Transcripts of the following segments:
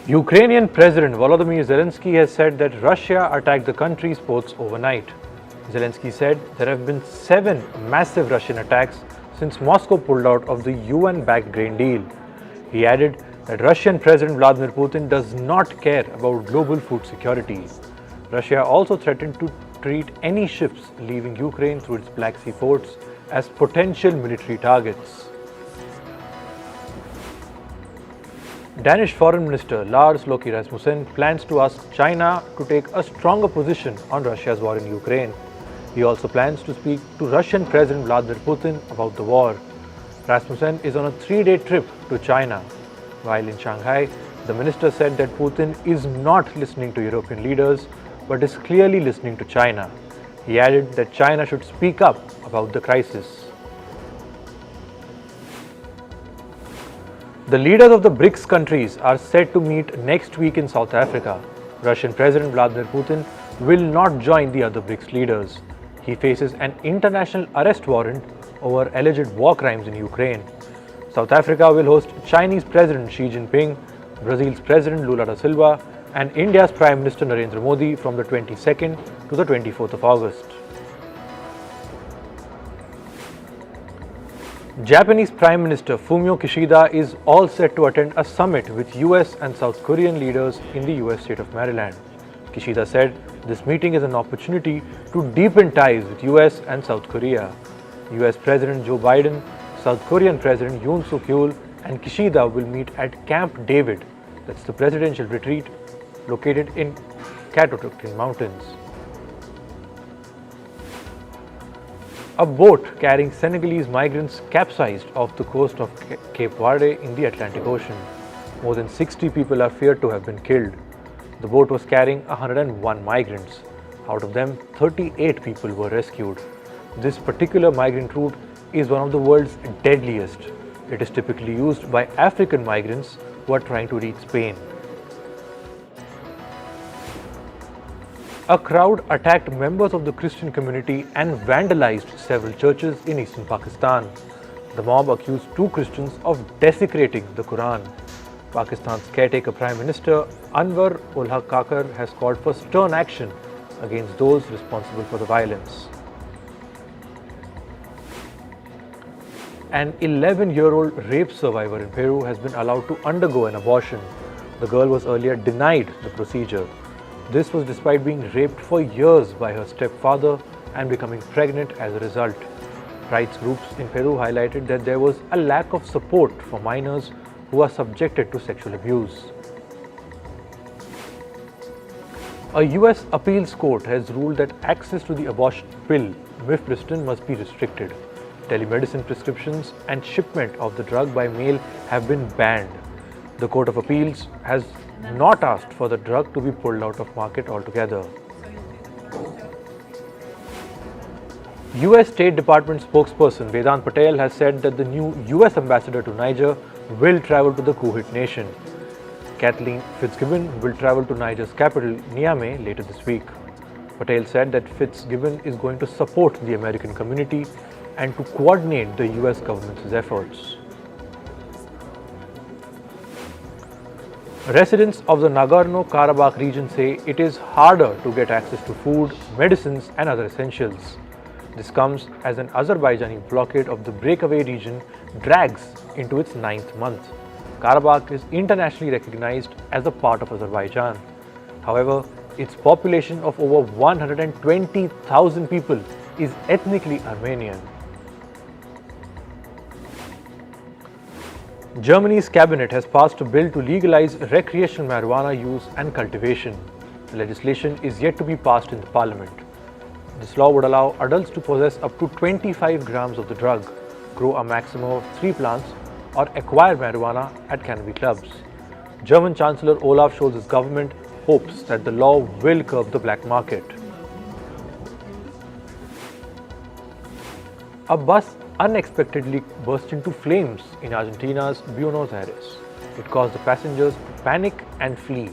Ukrainian President Volodymyr Zelensky has said that Russia attacked the country's ports overnight. Zelensky said there have been 7 massive Russian attacks since Moscow pulled out of the UN-backed grain deal. He added that Russian President Vladimir Putin does not care about global food security. Russia also threatened to treat any ships leaving Ukraine through its Black Sea ports as potential military targets. Danish Foreign Minister Lars Løkke Rasmussen plans to ask China to take a stronger position on Russia's war in Ukraine. He also plans to speak to Russian President Vladimir Putin about the war. Rasmussen is on a 3-day trip to China. While in Shanghai, the minister said that Putin is not listening to European leaders but is clearly listening to China. He added that China should speak up about the crisis. The leaders of the Brics countries are set to meet next week in South Africa. Russian President Vladimir Putin will not join the other Brics leaders. He faces an international arrest warrant over alleged war crimes in Ukraine. South Africa will host Chinese President Xi Jinping, Brazil's President Lula da Silva, and India's Prime Minister Narendra Modi from the 22nd to the 24th of August. Japanese Prime Minister Fumio Kishida is all set to attend a summit with US and South Korean leaders in the US state of Maryland. Kishida said this meeting is an opportunity to deepen ties with US and South Korea. US President Joe Biden, South Korean President Yoon Suk Yeol, and Kishida will meet at Camp David, that's the presidential retreat located in Katotokin Mountains. A boat carrying Senegalese migrants capsized off the coast of Cape Verde in the Atlantic Ocean. More than 60 people are feared to have been killed. The boat was carrying 101 migrants. Out of them, 38 people were rescued. This particular migrant route is one of the world's deadliest. It is typically used by African migrants who are trying to reach Spain. A crowd attacked members of the Christian community and vandalized several churches in eastern Pakistan. The mob accused 2 Christians of desecrating the Quran. Pakistan's caretaker Prime Minister Anwar ul Haq Kakar has called for stern action against those responsible for the violence. An 11-year-old rape survivor in Peru has been allowed to undergo an abortion. The girl was earlier denied the procedure. This was despite being raped for years by her stepfather and becoming pregnant as a result. Rights groups in Peru highlighted that there was a lack of support for minors who are subjected to sexual abuse. A US appeals court has ruled that access to the abortion pill, mifepristone, must be restricted. Telemedicine prescriptions and shipment of the drug by mail have been banned. The Court of Appeals has not asked for the drug to be pulled out of market altogether. US State Department spokesperson Vedant Patel has said that the new US ambassador to Niger will travel to the coup-hit nation. Kathleen Fitzgibbon will travel to Niger's capital, Niamey, later this week. Patel said that Fitzgibbon is going to support the American community and to coordinate the US government's efforts. Residents of the Nagorno-Karabakh region say it is harder to get access to food, medicines and other essentials. This comes as an Azerbaijani blockade of the breakaway region drags into its 9th month. Karabakh is internationally recognized as a part of Azerbaijan. However, its population of over 120,000 people is ethnically Armenian. Germany's cabinet has passed a bill to legalize recreational marijuana use and cultivation. The legislation is yet to be passed in the parliament. This law would allow adults to possess up to 25 grams of the drug, grow a maximum of 3 plants, or acquire marijuana at canopy clubs. German Chancellor Olaf Scholz's government hopes that the law will curb the black market. A bus unexpectedly burst into flames in Argentina's Buenos Aires. It caused the passengers to panic and flee.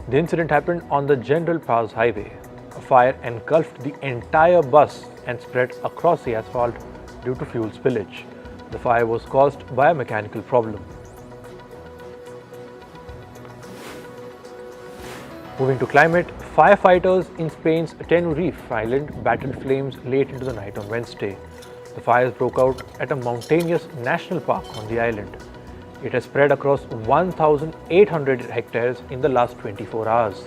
The incident happened on the General Paz highway. A fire engulfed the entire bus and spread across the asphalt due to fuel spillage. The fire was caused by a mechanical problem. Moving to climate, firefighters in Spain's Tenerife Island battled flames late into the night on Wednesday. The fires broke out at a mountainous national park on the island. It has spread across 1,800 hectares in the last 24 hours.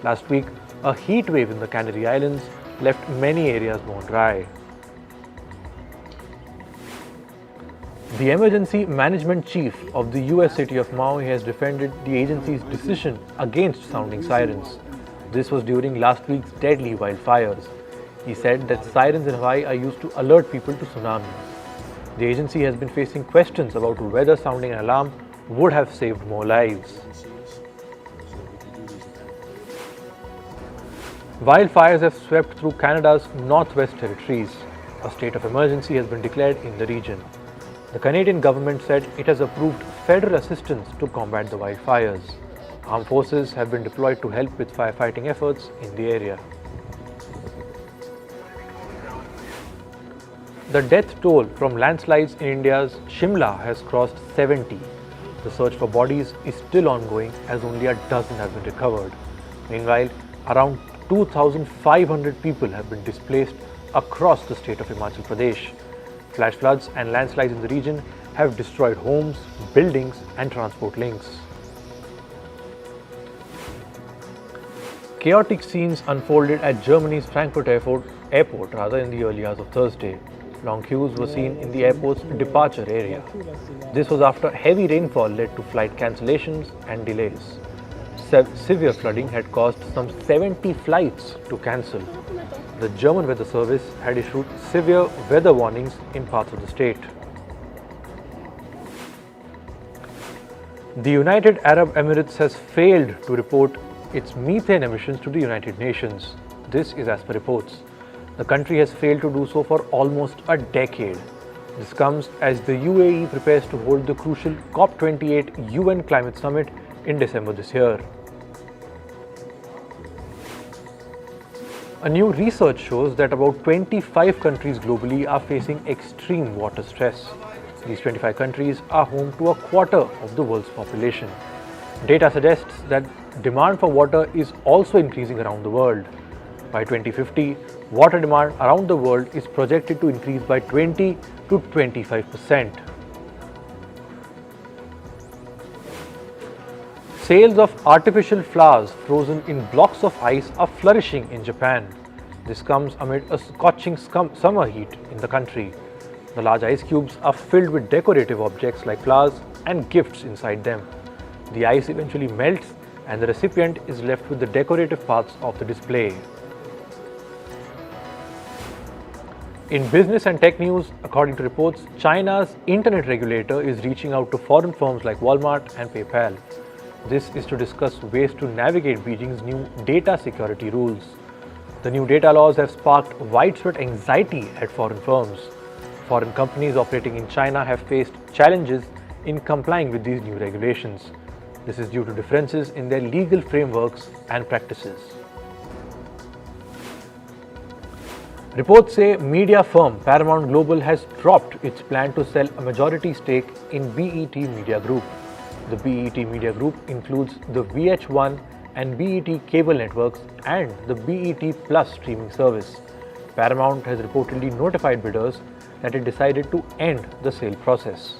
Last week, a heat wave in the Canary Islands left many areas bone dry. The emergency management chief of the US city of Maui has defended the agency's decision against sounding sirens. This was during last week's deadly wildfires. He said that sirens in Hawaii are used to alert people to tsunamis. The agency has been facing questions about whether sounding an alarm would have saved more lives. Wildfires have swept through Canada's Northwest Territories. A state of emergency has been declared in the region. The Canadian government said it has approved federal assistance to combat the wildfires. Armed forces have been deployed to help with firefighting efforts in the area. The death toll from landslides in India's Shimla has crossed 70. The search for bodies is still ongoing as only a dozen have been recovered. Meanwhile, around 2,500 people have been displaced across the state of Himachal Pradesh. Flash floods and landslides in the region have destroyed homes, buildings and transport links. Chaotic scenes unfolded at Germany's Frankfurt airport in the early hours of Thursday. Long queues were seen in the airport's departure area. This was after heavy rainfall led to flight cancellations and delays. Severe flooding had caused some 70 flights to cancel. The German Weather Service had issued severe weather warnings in parts of the state. The United Arab Emirates has failed to report its methane emissions to the United Nations. This is as per reports. The country has failed to do so for almost a decade. This comes as the UAE prepares to hold the crucial COP28 UN Climate Summit in December this year. A new research shows that about 25 countries globally are facing extreme water stress. These 25 countries are home to a quarter of the world's population. Data suggests that demand for water is also increasing around the world. By 2050, water demand around the world is projected to increase by 20 to 25%. Sales of artificial flowers frozen in blocks of ice are flourishing in Japan. This comes amid a scorching summer heat in the country. The large ice cubes are filled with decorative objects like flowers and gifts inside them. The ice eventually melts and the recipient is left with the decorative parts of the display. In business and tech news, according to reports, China's internet regulator is reaching out to foreign firms like Walmart and PayPal. This is to discuss ways to navigate Beijing's new data security rules. The new data laws have sparked widespread anxiety at foreign firms. Foreign companies operating in China have faced challenges in complying with these new regulations. This is due to differences in their legal frameworks and practices. Reports say media firm Paramount Global has dropped its plan to sell a majority stake in BET Media Group. The BET Media Group includes the VH1 and BET cable networks and the BET Plus streaming service. Paramount has reportedly notified bidders that it decided to end the sale process.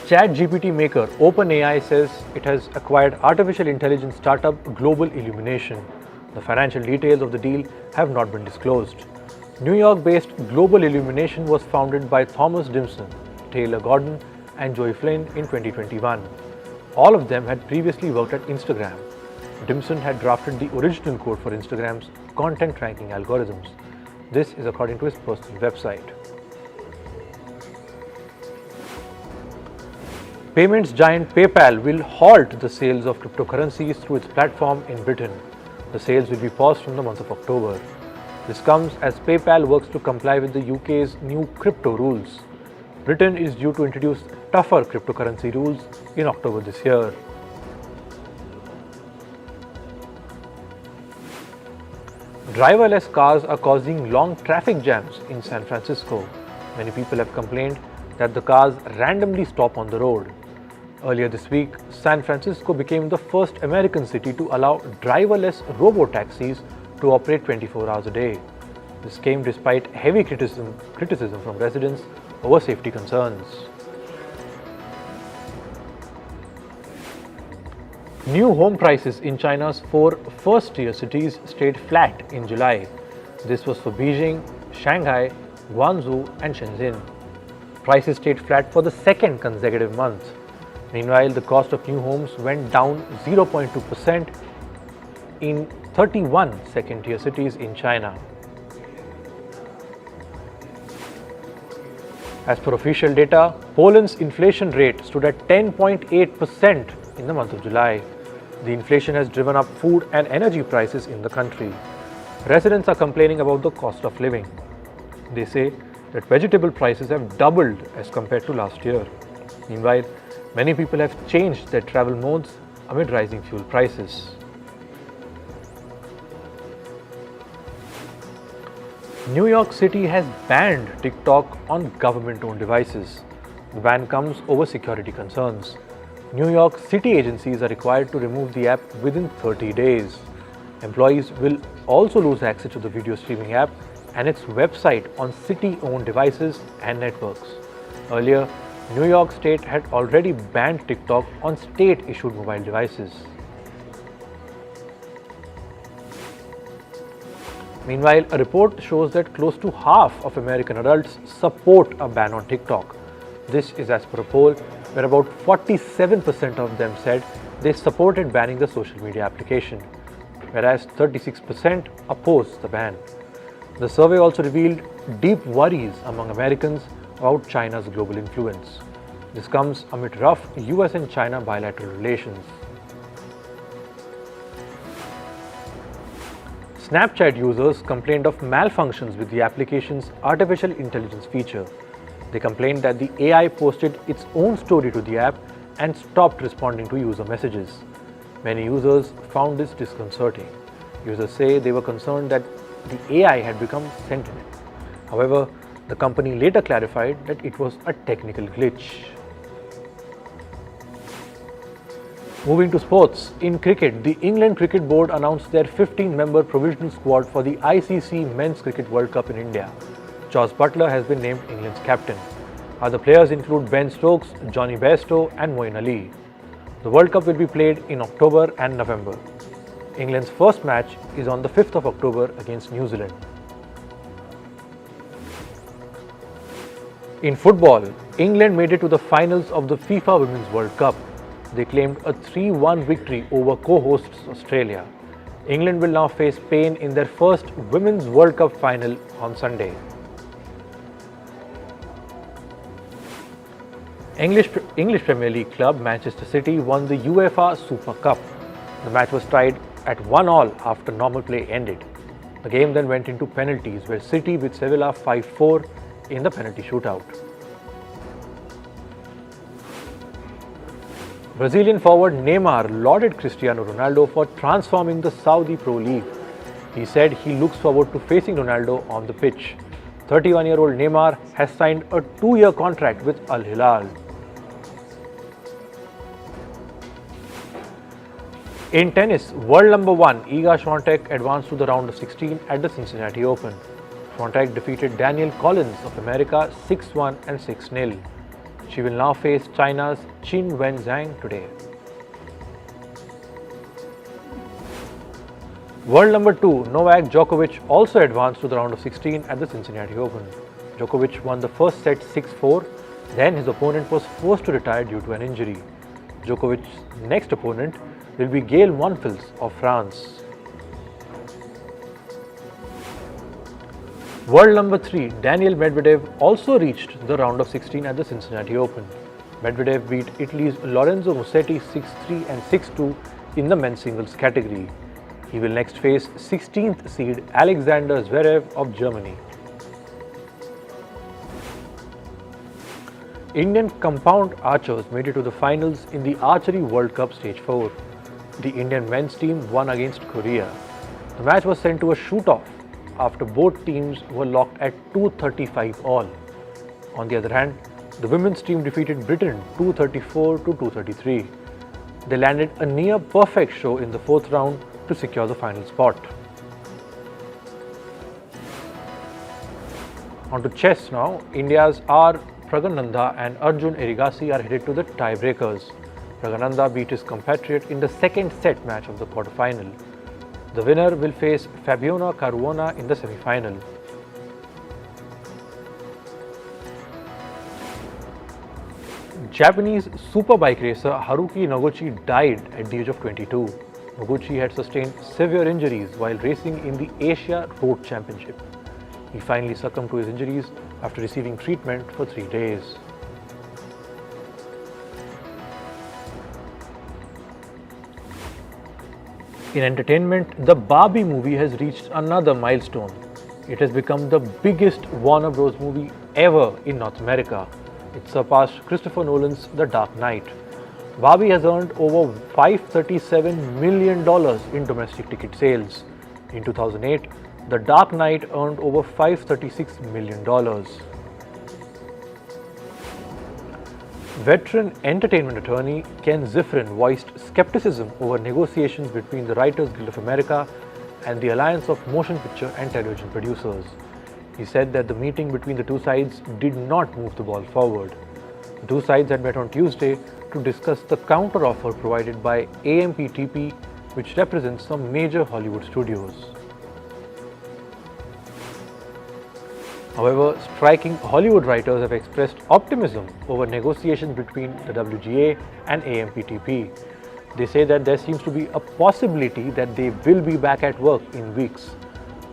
ChatGPT maker OpenAI says it has acquired artificial intelligence startup Global Illumination. The financial details of the deal have not been disclosed. New York-based Global Illumination was founded by Thomas Dimson, Taylor Gordon and Joy Flynn in 2021. All of them had previously worked at Instagram. Dimson had drafted the original code for Instagram's content ranking algorithms. This is according to his personal website. Payments giant PayPal will halt the sales of cryptocurrencies through its platform in Britain. The sales will be paused from the month of October. This comes as PayPal works to comply with the UK's new crypto rules. Britain is due to introduce tougher cryptocurrency rules in October this year. Driverless cars are causing long traffic jams in San Francisco. Many people have complained that the cars randomly stop on the road. Earlier this week, San Francisco became the first American city to allow driverless robo-taxis to operate 24 hours a day. This came despite heavy criticism from residents over safety concerns. New home prices in China's 4 first-tier cities stayed flat in July. This was for Beijing, Shanghai, Guangzhou and Shenzhen. Prices stayed flat for the second consecutive month. Meanwhile, the cost of new homes went down 0.2% in 31 second-tier cities in China. As per official data, Poland's inflation rate stood at 10.8% in the month of July. The inflation has driven up food and energy prices in the country. Residents are complaining about the cost of living. They say that vegetable prices have doubled as compared to last year. Meanwhile, many people have changed their travel modes amid rising fuel prices. New York City has banned TikTok on government-owned devices. The ban comes over security concerns. New York City agencies are required to remove the app within 30 days. Employees will also lose access to the video streaming app and its website on city-owned devices and networks. Earlier, New York State had already banned TikTok on state-issued mobile devices. Meanwhile, a report shows that close to half of American adults support a ban on TikTok. This is as per a poll where about 47% of them said they supported banning the social media application, whereas 36% opposed the ban. The survey also revealed deep worries among Americans about China's global influence. This comes amid rough US and China bilateral relations. Snapchat users complained of malfunctions with the application's artificial intelligence feature. They complained that the AI posted its own story to the app and stopped responding to user messages. Many users found this disconcerting. Users say they were concerned that the AI had become sentient. However, the company later clarified that it was a technical glitch. Moving to sports, in cricket, the England Cricket Board announced their 15-member provisional squad for the ICC Men's Cricket World Cup in India. Jos Buttler has been named England's captain. Other players include Ben Stokes, Johnny Bairstow and Moeen Ali. The World Cup will be played in October and November. England's first match is on the 5th of October against New Zealand. In football, England made it to the finals of the FIFA Women's World Cup. They claimed a 3-1 victory over co-hosts Australia. England will now face Spain in their first Women's World Cup final on Sunday. English Premier League club Manchester City won the UEFA Super Cup. The match was tied at 1-1 after normal play ended. The game then went into penalties where City beat Sevilla 5-4 in the penalty shootout. Brazilian forward Neymar lauded Cristiano Ronaldo for transforming the Saudi Pro League. He said he looks forward to facing Ronaldo on the pitch. 31-year-old Neymar has signed a 2-year contract with Al Hilal. In tennis, world number 1 Iga Swiatek advanced to the round of 16 at the Cincinnati Open. Swiatek defeated Danielle Collins of America 6-1 and 6-0. She will now face China's Qin Wenzhang today. World number 2 Novak Djokovic also advanced to the round of 16 at the Cincinnati Open. Djokovic won the first set 6-4, then his opponent was forced to retire due to an injury. Djokovic's next opponent will be Gael Monfils of France. World number 3 Daniil Medvedev also reached the round of 16 at the Cincinnati Open. Medvedev beat Italy's Lorenzo Musetti 6-3 and 6-2 in the men's singles category. He will next face 16th seed Alexander Zverev of Germany. Indian compound archers made it to the finals in the Archery World Cup Stage 4. The Indian men's team won against Korea. The match was sent to a shoot-off after both teams were locked at 235 all. On the other hand, The women's team defeated Britain 234 to 233. They landed a near perfect show in the fourth round to secure the final spot. On to chess now. India's R. Pragananda and Arjun Erigasi are headed to the tiebreakers. Pragananda beat his compatriot in the second set match of the quarterfinal. The winner will face Fabiano Caruana in the semi-final. Japanese Superbike racer Haruki Noguchi died at the age of 22. Noguchi had sustained severe injuries while racing in the Asia Road Championship. He finally succumbed to his injuries after receiving treatment for 3 days. In entertainment, the Barbie movie has reached another milestone. It has become the biggest Warner Bros. Movie ever in North America. It surpassed Christopher Nolan's The Dark Knight. Barbie has earned over $537 million in domestic ticket sales. In 2008, The Dark Knight earned over $536 million. Veteran entertainment attorney Ken Zifrin voiced skepticism over negotiations between the Writers Guild of America and the Alliance of Motion Picture and Television Producers. He said that the meeting between the two sides did not move the ball forward. The two sides had met on Tuesday to discuss the counter-offer provided by AMPTP, which represents some major Hollywood studios. However, striking Hollywood writers have expressed optimism over negotiations between the WGA and AMPTP. They say that there seems to be a possibility that they will be back at work in weeks.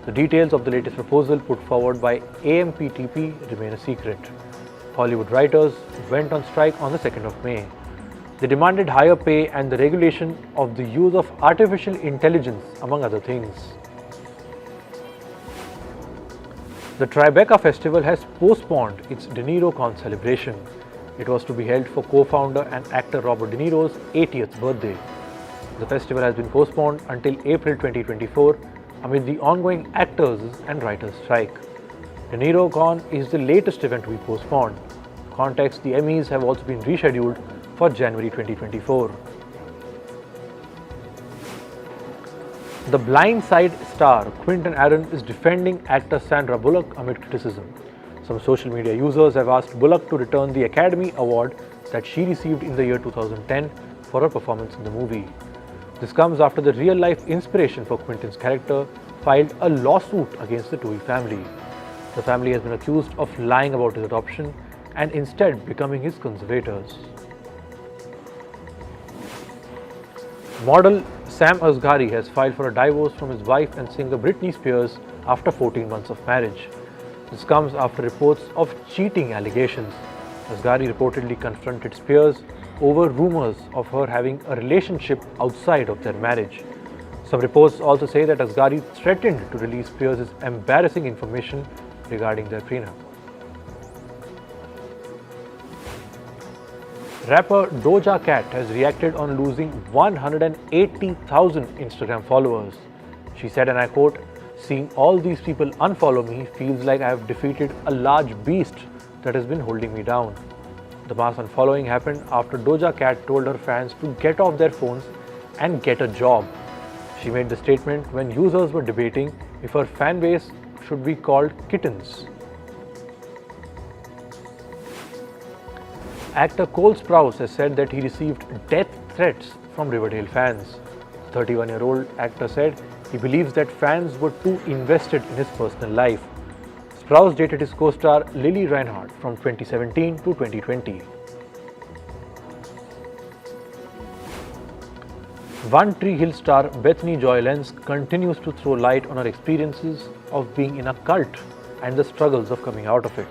The details of the latest proposal put forward by AMPTP remain a secret. Hollywood writers went on strike on the 2nd of May. They demanded higher pay and the regulation of the use of artificial intelligence, among other things. The Tribeca Festival has postponed its De Niro Con celebration. It was to be held for co-founder and actor Robert De Niro's 80th birthday. The festival has been postponed until April 2024 amid the ongoing actors and writers strike. De Niro Con is the latest event to be postponed. For context, the Emmys have also been rescheduled for January 2024. The Blind Side star Quinton Aaron is defending actor Sandra Bullock amid criticism. Some social media users have asked Bullock to return the Academy Award that she received in the year 2010 for her performance in the movie. This comes after the real-life inspiration for Quinton's character filed a lawsuit against the Tui family. The family has been accused of lying about his adoption and instead becoming his conservators. Model Sam Asghari has filed for a divorce from his wife and singer Britney Spears after 14 months of marriage. This comes after reports of cheating allegations. Asghari reportedly confronted Spears over rumors of her having a relationship outside of their marriage. Some reports also say that Asghari threatened to release Spears' embarrassing information regarding their prenup. Rapper Doja Cat has reacted on losing 180,000 Instagram followers. She said, and I quote, "Seeing all these people unfollow me feels like I have defeated a large beast that has been holding me down." The mass unfollowing happened after Doja Cat told her fans to get off their phones and get a job. She made the statement when users were debating if her fan base should be called kittens. Actor Cole Sprouse has said that he received death threats from Riverdale fans. The 31-year-old actor said he believes that fans were too invested in his personal life. Sprouse dated his co-star Lily Reinhardt from 2017 to 2020. One Tree Hill star Bethany Lenz continues to throw light on her experiences of being in a cult and the struggles of coming out of it.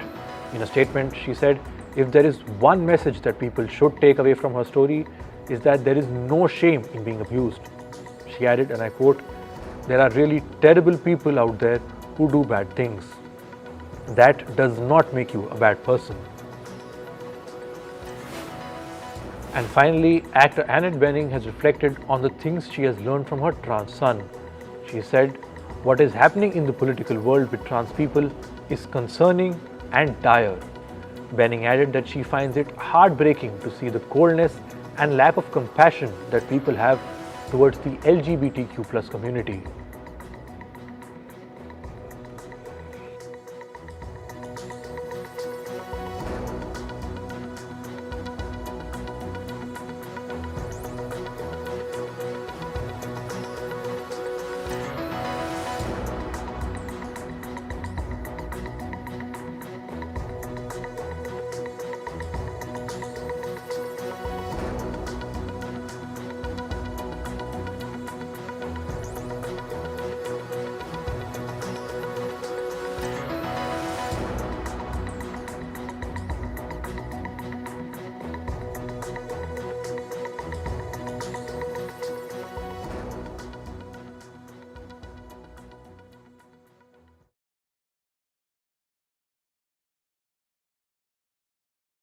In a statement, she said, "If there is one message that people should take away from her story, is that there is no shame in being abused." She added, and I quote, "There are really terrible people out there who do bad things. That does not make you a bad person." And finally, actor Annette Bening has reflected on the things she has learned from her trans son. She said, "What is happening in the political world with trans people is concerning and dire. Bening added that she finds it heartbreaking to see the coldness and lack of compassion that people have towards the LGBTQ+ community.